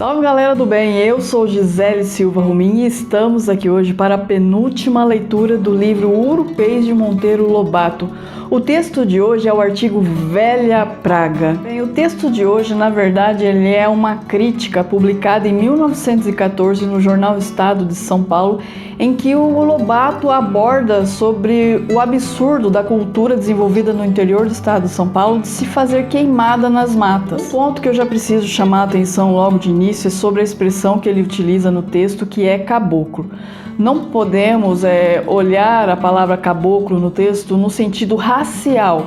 Salve galera do bem, eu sou Gisele Silva Rumin e estamos aqui hoje para a penúltima leitura do livro Urupês de Monteiro Lobato. O texto de hoje é o artigo Velha Praga. Bem, o texto de hoje, na verdade, ele é uma crítica publicada em 1914 no jornal Estado de São Paulo, em que o Lobato aborda sobre o absurdo da cultura desenvolvida no interior do estado de São Paulo de se fazer queimada nas matas. Um ponto que eu já preciso chamar a atenção logo de início é sobre a expressão que ele utiliza no texto, que é caboclo. Não podemos olhar a palavra caboclo no texto no sentido racial,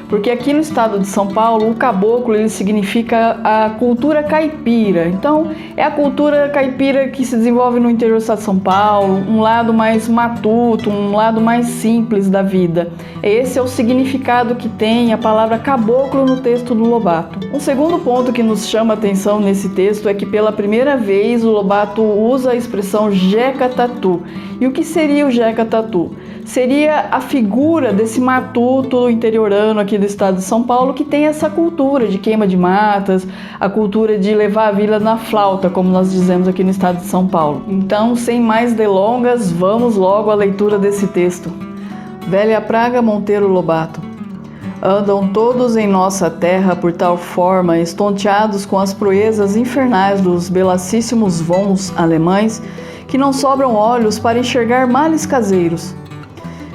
porque aqui no estado de São Paulo o caboclo ele significa a cultura caipira. Então é a cultura caipira que se desenvolve no interior do estado de São Paulo, um lado mais matuto, um lado mais simples da vida. Esse é o significado que tem a palavra caboclo no texto do Lobato. Um segundo ponto que nos chama a atenção nesse texto é que pela primeira vez o Lobato usa a expressão jeca tatu. E o que seria o jeca tatu? Seria a figura desse matuto interiorano aqui do estado de São Paulo que tem essa cultura de queima de matas, a cultura de levar a vida na flauta, como nós dizemos aqui no estado de São Paulo. Então, sem mais delongas, vamos logo à leitura desse texto. Velha Praga, Monteiro Lobato. Andam todos em nossa terra por tal forma, estonteados com as proezas infernais dos belacíssimos voos alemães, que não sobram olhos para enxergar males caseiros.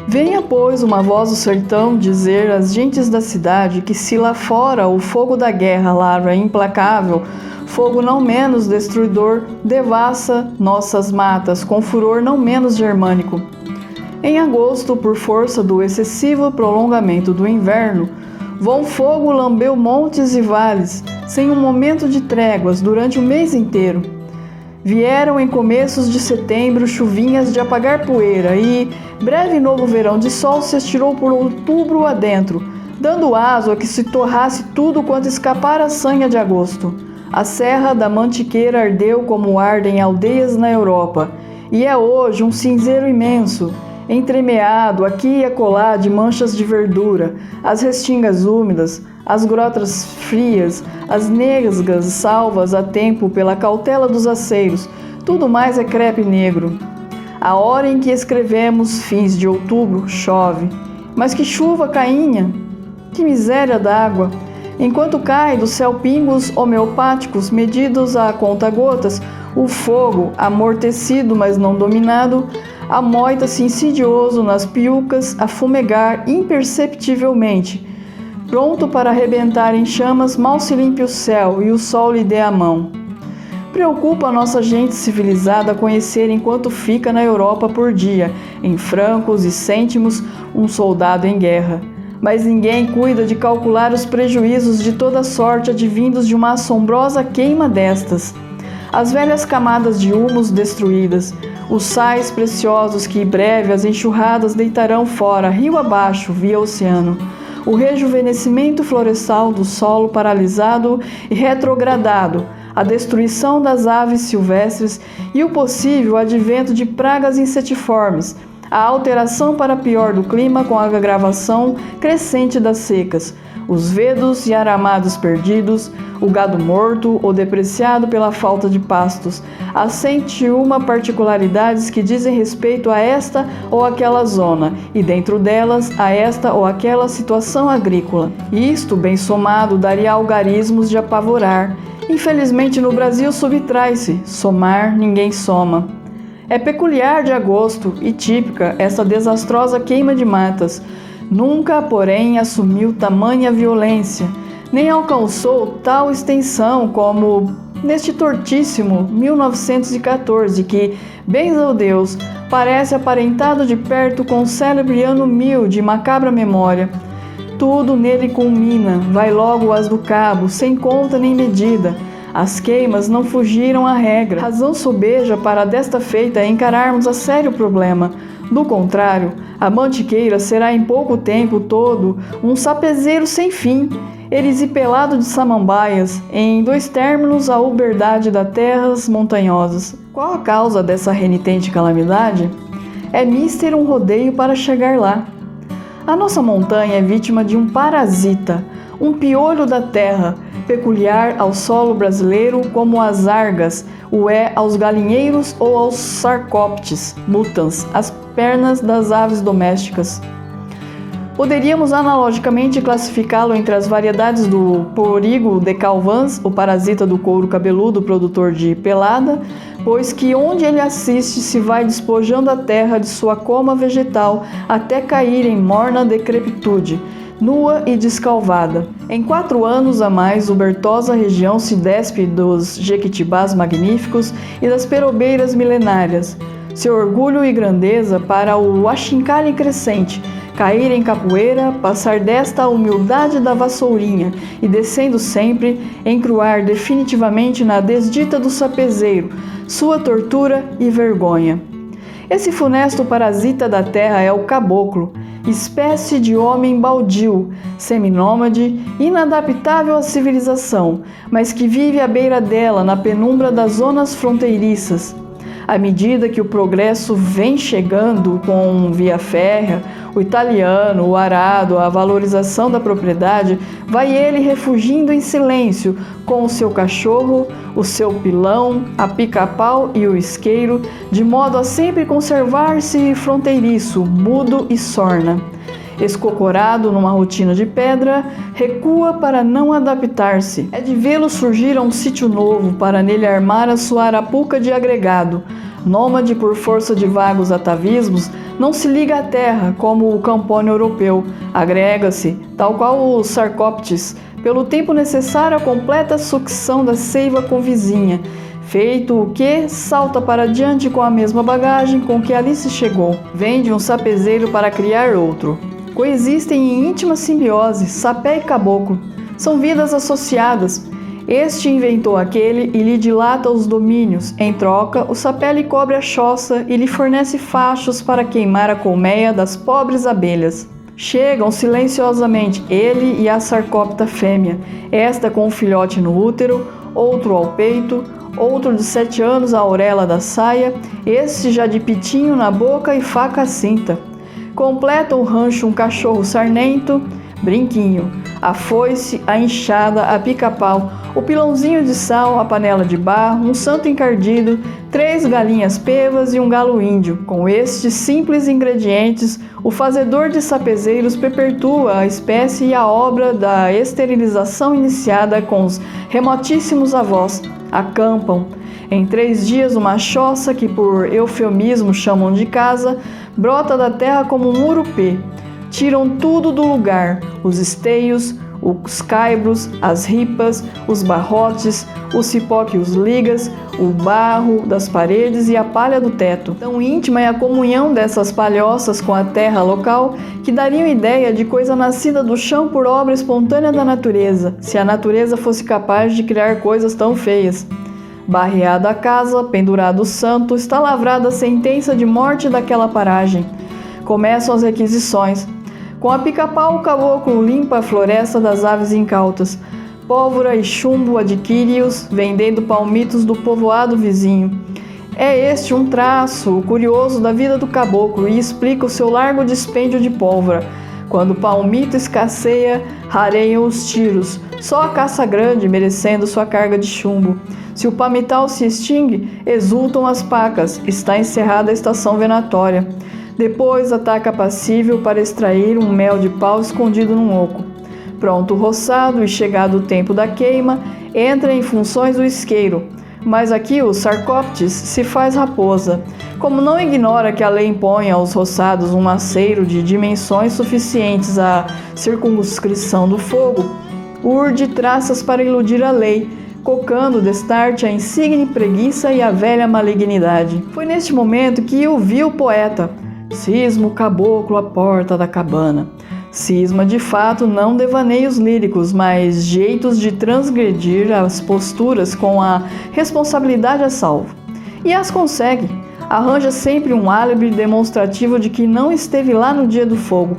Venha, pois, uma voz do sertão dizer às gentes da cidade que se lá fora o fogo da guerra lavra implacável, fogo não menos destruidor devassa nossas matas com furor não menos germânico. Em agosto, por força do excessivo prolongamento do inverno, vão fogo lambeu montes e vales, sem um momento de tréguas durante o mês inteiro. Vieram em começos de setembro chuvinhas de apagar poeira e breve novo verão de sol se estirou por outubro adentro, dando aso a que se torrasse tudo quanto escapara a sanha de agosto. A serra da Mantiqueira ardeu como ardem aldeias na Europa, e é hoje um cinzeiro imenso, entremeado aqui e acolá de manchas de verdura, as restingas úmidas, as grotas frias, as nesgas salvas a tempo pela cautela dos aceiros, tudo mais é crepe negro. A hora em que escrevemos, fins de outubro, chove. Mas que chuva cainha! Que miséria d'água! Enquanto cai do céu pingos homeopáticos medidos a conta-gotas, o fogo, amortecido mas não dominado, amoita-se insidioso nas piucas a fumegar imperceptivelmente, pronto para arrebentar em chamas mal se limpe o céu e o sol lhe dê a mão. Preocupa a nossa gente civilizada conhecer enquanto fica na Europa por dia, em francos e cêntimos, um soldado em guerra. Mas ninguém cuida de calcular os prejuízos de toda sorte advindos de uma assombrosa queima destas. As velhas camadas de humus destruídas, os sais preciosos que em breve as enxurradas deitarão fora, rio abaixo, via oceano. O rejuvenescimento florestal do solo paralisado e retrogradado, a destruição das aves silvestres e o possível advento de pragas insetiformes, a alteração para pior do clima com a agravação crescente das secas, os vedos e aramados perdidos, o gado morto ou depreciado pela falta de pastos, as 101 particularidades que dizem respeito a esta ou aquela zona, e dentro delas a esta ou aquela situação agrícola. Isto, bem somado, daria algarismos de apavorar. Infelizmente no Brasil subtrai-se, somar ninguém soma. É peculiar de agosto e típica essa desastrosa queima de matas. Nunca, porém, assumiu tamanha violência, nem alcançou tal extensão como neste tortíssimo 1914, que, bens ao Deus, parece aparentado de perto com o célebre ano 1000 de macabra memória. Tudo nele culmina, vai logo às do cabo, sem conta nem medida. As queimas não fugiram à regra. Razão sobeja para desta feita encararmos a sério problema. Do contrário, a Mantiqueira será em pouco tempo todo um sapezeiro sem fim, erisipelado de samambaias, em 2 términos a uberdade das terras montanhosas. Qual a causa dessa renitente calamidade? É mister um rodeio para chegar lá. A nossa montanha é vítima de um parasita, um piolho da terra, peculiar ao solo brasileiro, como as argas, o é aos galinheiros ou aos sarcóptes mutans, as pernas das aves domésticas. Poderíamos analogicamente classificá-lo entre as variedades do Porigo decalvans, o parasita do couro cabeludo produtor de pelada, pois que onde ele assiste se vai despojando a terra de sua coma vegetal até cair em morna decrepitude, nua e descalvada. Em 4 anos a mais, ubertosa região se despe dos jequitibás magníficos e das perobeiras milenárias. Seu orgulho e grandeza para o achincalhe crescente, cair em capoeira, passar desta a humildade da vassourinha e descendo sempre, encruar definitivamente na desdita do sapezeiro, sua tortura e vergonha. Esse funesto parasita da terra é o caboclo, espécie de homem baldio, seminômade, inadaptável à civilização, mas que vive à beira dela na penumbra das zonas fronteiriças. À medida que o progresso vem chegando com via férrea, o italiano, o arado, a valorização da propriedade, vai ele refugindo em silêncio com o seu cachorro, o seu pilão, a pica-pau e o isqueiro, de modo a sempre conservar-se fronteiriço, mudo e sorna. Escocorado numa rotina de pedra, recua para não adaptar-se. É de vê-lo surgir a um sítio novo para nele armar a sua arapuca de agregado. Nômade por força de vagos atavismos, não se liga à terra como o campônio europeu. Agrega-se, tal qual os sarcóptes, pelo tempo necessário à completa sucção da seiva convizinha. Feito o que, salta para diante com a mesma bagagem com que ali se chegou. Vende um sapezeiro para criar outro. Coexistem em íntima simbiose sapé e caboclo. São vidas associadas. Este inventou aquele e lhe dilata os domínios. Em troca, o sapé lhe cobre a choça e lhe fornece fachos para queimar a colmeia das pobres abelhas. Chegam silenciosamente ele e a sarcópta fêmea, esta com um filhote no útero, outro ao peito, outro de 7 anos à orelha da saia, este já de pitinho na boca e faca à cinta. Completa o rancho um cachorro sarnento, brinquinho, a foice, a enxada, a pica-pau, o pilãozinho de sal, a panela de barro, um santo encardido, 3 galinhas pevas e um galo índio. Com estes simples ingredientes, o fazedor de sapezeiros perpetua a espécie e a obra da esterilização iniciada com os remotíssimos avós. Acampam. Em 3 dias, uma choça, que por eufemismo chamam de casa, brota da terra como um urupê. Tiram tudo do lugar, os esteios, os caibros, as ripas, os barrotes, o cipó que os ligas, o barro das paredes e a palha do teto. Tão íntima é a comunhão dessas palhoças com a terra local que dariam ideia de coisa nascida do chão por obra espontânea da natureza, se a natureza fosse capaz de criar coisas tão feias. Barreada a casa, pendurado o santo, está lavrada a sentença de morte daquela paragem. Começam as requisições. Com a pica-pau, o caboclo limpa a floresta das aves incautas. Pólvora e chumbo adquire-os, vendendo palmitos do povoado vizinho. É este um traço curioso da vida do caboclo e explica o seu largo dispêndio de pólvora. Quando o palmito escasseia, rareiam os tiros, só a caça grande merecendo sua carga de chumbo. Se o palmital se extingue, exultam as pacas, está encerrada a estação venatória. Depois ataca passível para extrair um mel de pau escondido num oco. Pronto o roçado e chegado o tempo da queima, entra em funções o isqueiro. Mas aqui o sarcóptes se faz raposa. Como não ignora que a lei impõe aos roçados um maceiro de dimensões suficientes à circunscrição do fogo, urde traças para iludir a lei, cocando destarte a insigne preguiça e a velha malignidade. Foi neste momento que o viu o poeta. Cisma o caboclo à porta da cabana. Cisma, de fato, não devaneios líricos, mas jeitos de transgredir as posturas com a responsabilidade a salvo. E as consegue. Arranja sempre um álibi demonstrativo de que não esteve lá no dia do fogo.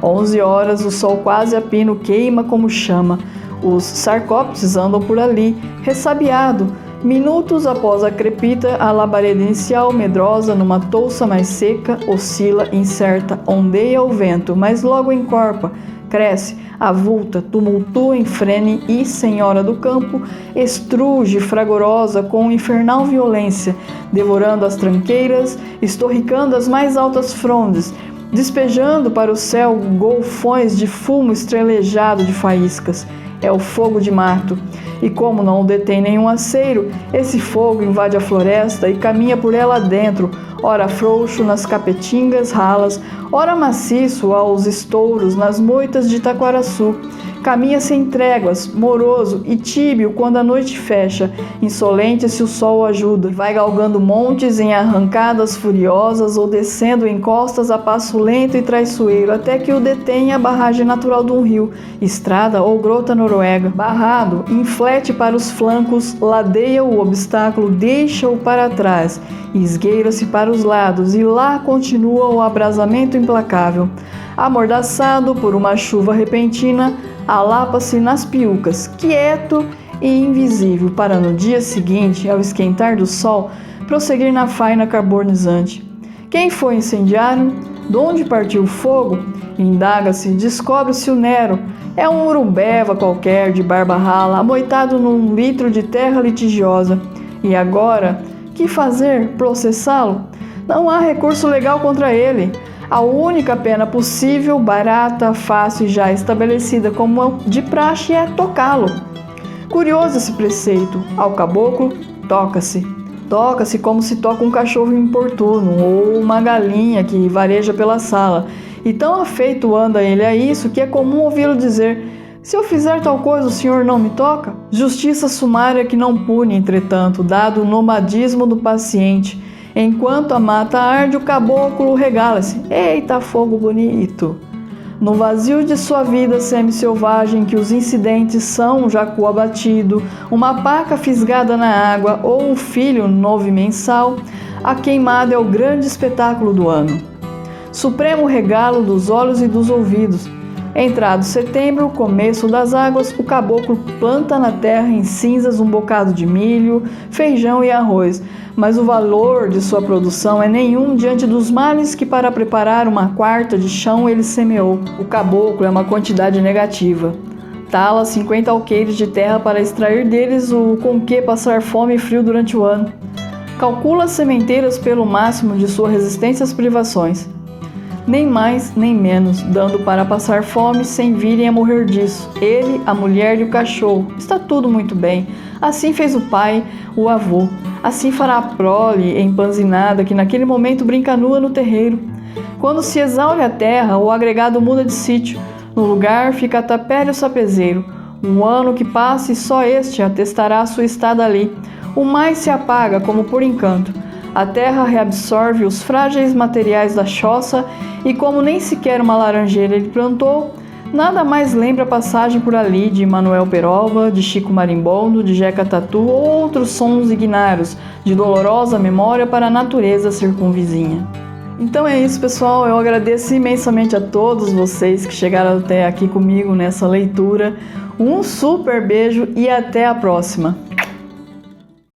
11 horas, o sol quase a pino queima como chama. Os sarcóptes andam por ali, ressabiado. Minutos após a crepita, a labareda inicial, medrosa numa touça mais seca, oscila, incerta, ondeia o vento, mas logo encorpa, cresce, avulta, tumultua, enfrene e, senhora do campo, estruge fragorosa com infernal violência, devorando as tranqueiras, estorricando as mais altas frondes, despejando para o céu golfões de fumo estrelejado de faíscas. É o fogo de mato. E como não o detém nenhum aceiro, esse fogo invade a floresta e caminha por ela adentro, ora frouxo nas capetingas ralas, ora maciço aos estouros nas moitas de Taquaraçu. Caminha sem tréguas, moroso e tíbio quando a noite fecha, insolente se o sol o ajuda. Vai galgando montes em arrancadas furiosas ou descendo em costas a passo lento e traiçoeiro, até que o detém a barragem natural de um rio, estrada ou grota noruega. Barrado, inflete para os flancos, ladeia o obstáculo, deixa-o para trás, esgueira-se para os lados e lá continua o abrasamento implacável. Amordaçado por uma chuva repentina, alapa-se nas piucas, quieto e invisível, para no dia seguinte, ao esquentar do sol, prosseguir na faina carbonizante. Quem foi incendiário? De onde partiu o fogo? Indaga-se, descobre-se o Nero. É um urubeva qualquer, de barba rala, amoitado num litro de terra litigiosa. E agora, que fazer? Processá-lo? Não há recurso legal contra ele. A única pena possível, barata, fácil e já estabelecida como de praxe é tocá-lo. Curioso esse preceito. Ao caboclo, toca-se. Toca-se como se toca um cachorro importuno ou uma galinha que vareja pela sala. E tão afeito anda ele a isso que é comum ouvi-lo dizer: se eu fizer tal coisa, o senhor não me toca? Justiça sumária que não pune, entretanto, dado o nomadismo do paciente. Enquanto a mata arde, o caboclo regala-se. Eita, fogo bonito! No vazio de sua vida semi-selvagem, que os incidentes são um jacu abatido, uma paca fisgada na água ou um filho novo e mensal, a queimada é o grande espetáculo do ano. Supremo regalo dos olhos e dos ouvidos. Entrado setembro, começo das águas, o caboclo planta na terra em cinzas um bocado de milho, feijão e arroz, mas o valor de sua produção é nenhum diante dos males que para preparar uma quarta de chão ele semeou. O caboclo é uma quantidade negativa. Tala 50 alqueires de terra para extrair deles o com que passar fome e frio durante o ano. Calcula as sementeiras pelo máximo de sua resistência às privações. Nem mais, nem menos, dando para passar fome sem virem a morrer disso. Ele, a mulher e o cachorro. Está tudo muito bem. Assim fez o pai, o avô. Assim fará a prole empanzinada que naquele momento brinca nua no terreiro. Quando se exaure a terra, o agregado muda de sítio. No lugar fica a tapera e o sapezeiro. Um ano que passa e só este atestará sua estada ali. O mais se apaga como por encanto. A terra reabsorve os frágeis materiais da choça e, como nem sequer uma laranjeira ele plantou, nada mais lembra a passagem por ali de Manuel Peroba, de Chico Marimbondo, de Jeca Tatu ou outros sons ignários de dolorosa memória para a natureza circunvizinha. Então é isso, pessoal. Eu agradeço imensamente a todos vocês que chegaram até aqui comigo nessa leitura. Um super beijo e até a próxima!